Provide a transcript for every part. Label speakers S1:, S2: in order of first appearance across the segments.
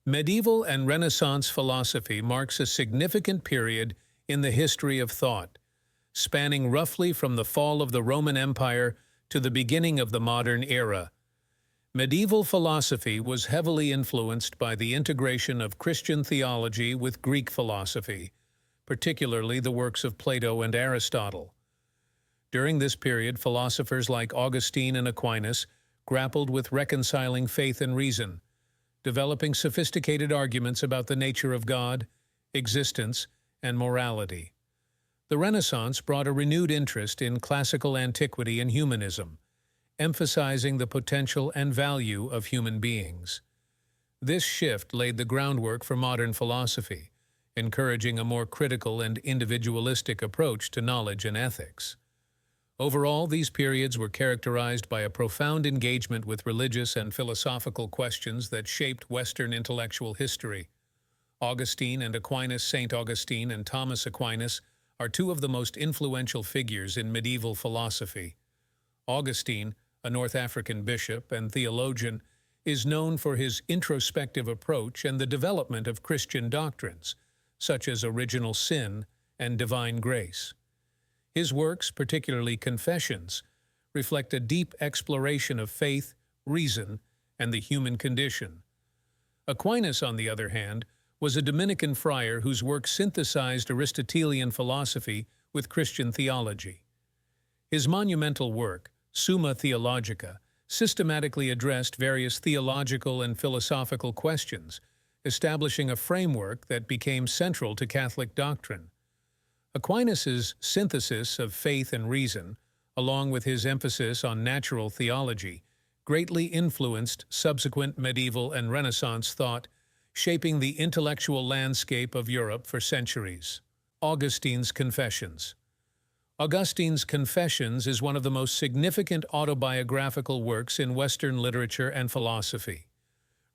S1: Medieval and Renaissance philosophy marks a significant period in the history of thought, spanning roughly from the fall of the Roman Empire to the beginning of the modern era. Medieval philosophy was heavily influenced by the integration of Christian theology with Greek philosophy, particularly the works of Plato and Aristotle. During this period, philosophers like Augustine and Aquinas grappled with reconciling faith and reason, developing sophisticated arguments about the nature of God, existence, and morality. The Renaissance brought a renewed interest in classical antiquity and humanism, emphasizing the potential and value of human beings. This shift laid the groundwork for modern philosophy, encouraging a more critical and individualistic approach to knowledge and ethics. Overall, these periods were characterized by a profound engagement with religious and philosophical questions that shaped Western intellectual history. Augustine and Aquinas, St. Augustine and Thomas Aquinas, are two of the most influential figures in medieval philosophy. Augustine, a North African bishop and theologian, is known for his introspective approach and the development of Christian doctrines, such as original sin and divine grace. His works, particularly Confessions, reflect a deep exploration of faith, reason, and the human condition. Aquinas, on the other hand, was a Dominican friar whose work synthesized Aristotelian philosophy with Christian theology. His monumental work, Summa Theologica, systematically addressed various theological and philosophical questions, establishing a framework that became central to Catholic doctrine. Aquinas's synthesis of faith and reason, along with his emphasis on natural theology, greatly influenced subsequent medieval and Renaissance thought, shaping the intellectual landscape of Europe for centuries. Augustine's Confessions. Augustine's Confessions is one of the most significant autobiographical works in Western literature and philosophy.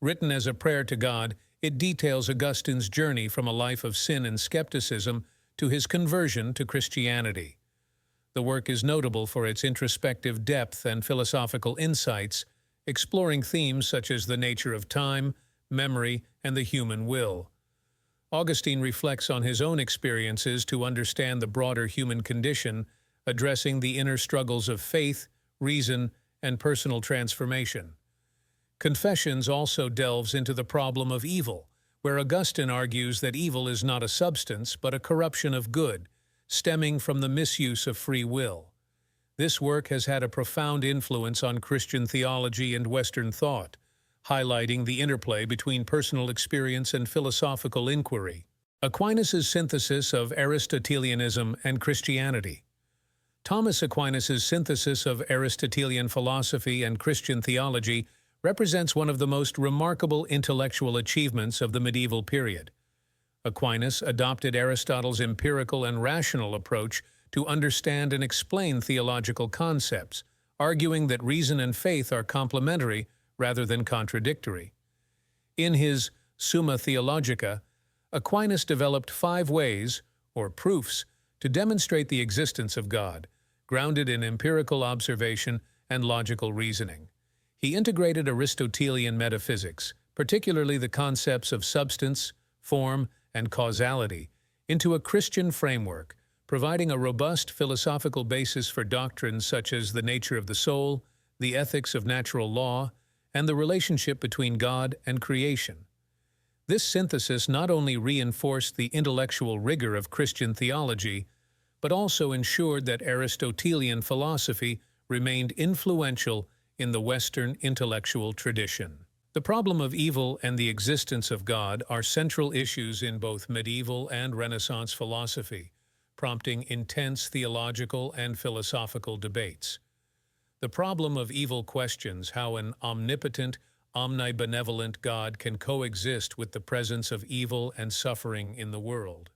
S1: Written as a prayer to God, it details Augustine's journey from a life of sin and skepticism to his conversion to Christianity. The work is notable for its introspective depth and philosophical insights, exploring themes such as the nature of time, memory, and the human will. Augustine reflects on his own experiences to understand the broader human condition, addressing the inner struggles of faith, reason, and personal transformation. Confessions also delves into the problem of evil, where Augustine argues that evil is not a substance but a corruption of good, stemming from the misuse of free will. This work has had a profound influence on Christian theology and Western thought, highlighting the interplay between personal experience and philosophical inquiry. Aquinas's synthesis of Aristotelianism and Christianity. Thomas Aquinas's synthesis of Aristotelian philosophy and Christian theology represents one of the most remarkable intellectual achievements of the medieval period. Aquinas adopted Aristotle's empirical and rational approach to understand and explain theological concepts, arguing that reason and faith are complementary rather than contradictory. In his Summa Theologica, Aquinas developed 5 ways, or proofs, to demonstrate the existence of God, grounded in empirical observation and logical reasoning. He integrated Aristotelian metaphysics, particularly the concepts of substance, form, and causality, into a Christian framework, providing a robust philosophical basis for doctrines such as the nature of the soul, the ethics of natural law, and the relationship between God and creation. This synthesis not only reinforced the intellectual rigor of Christian theology, but also ensured that Aristotelian philosophy remained influential in the Western intellectual tradition. The problem of evil and the existence of God are central issues in both medieval and Renaissance philosophy, prompting intense theological and philosophical debates. The problem of evil questions how an omnipotent, omnibenevolent God can coexist with the presence of evil and suffering in the world.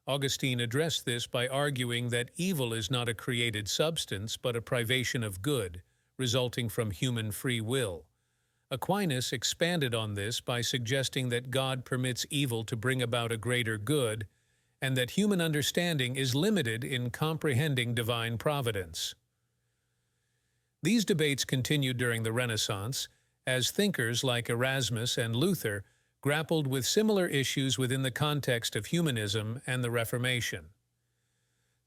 S1: Augustine addressed this by arguing that evil is not a created substance but a privation of good, resulting from human free will. Aquinas expanded on this by suggesting that God permits evil to bring about a greater good, and that human understanding is limited in comprehending divine providence. These debates continued during the Renaissance, as thinkers like Erasmus and Luther grappled with similar issues within the context of humanism and the Reformation.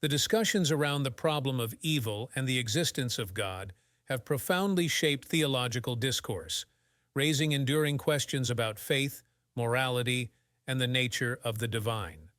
S1: The discussions around the problem of evil and the existence of God have profoundly shaped theological discourse, raising enduring questions about faith, morality, and the nature of the divine.